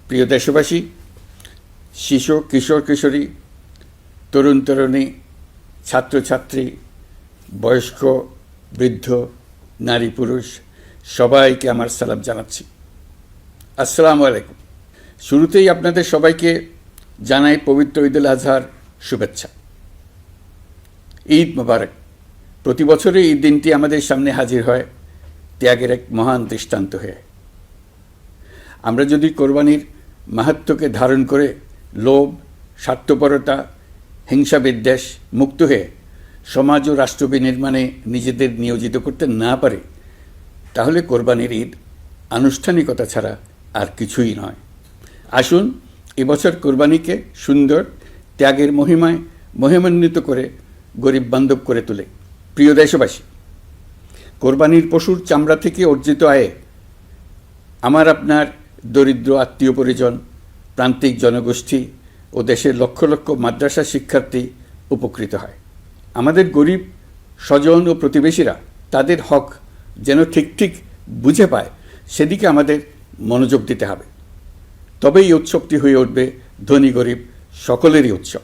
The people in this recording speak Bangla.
প্রিয় দেশবাসী, শিশু কিশোর কিশোরী, তরুণ তরুণী, ছাত্রছাত্রী, বয়স্ক, বৃদ্ধ, নারী পুরুষ সবাইকে আমার সালাম জানাচ্ছি। আসসালামু আলাইকুম। শুরুতেই আপনাদের সবাইকে জানাই পবিত্র ঈদুল আজহার শুভেচ্ছা। ঈদ মোবারক। প্রতি বছরই এই দিনটি আমাদের সামনে হাজির হয় ত্যাগের এক মহান দৃষ্টান্ত হয়ে। আমরা যদি কোরবানির মাহাত্ম্যকে ধারণ করে লোভ, স্বার্থপরতা, হিংসা বিদ্বেষ মুক্ত হয়ে সমাজ ও রাষ্ট্র বিনির্মাণে নিজেদের নিয়োজিত করতে না পারি, তাহলে কোরবানির ঈদ আনুষ্ঠানিকতা ছাড়া আর কিছুই নয়। আসুন এবছর কোরবানিকে সুন্দর, ত্যাগের মহিমায় মহিমান্বিত করে গরিব বান্ধব করে তোলে। প্রিয় দেশবাসী, কোরবানির পশুর চামড়া থেকে অর্জিত আয়ে আমার আপনার দরিদ্র আত্মীয় পরিজন, প্রান্তিক জনগোষ্ঠী ও দেশের লক্ষ লক্ষ মাদ্রাসা শিক্ষার্থী উপকৃত হয়। আমাদের গরিব স্বজন ও প্রতিবেশীরা তাদের হক যেন ঠিক ঠিক বুঝে পায়, সেদিকে আমাদের মনোযোগ দিতে হবে। তবেই এই উৎসবটি হয়ে উঠবে ধনী গরিব সকলেরই উৎসব।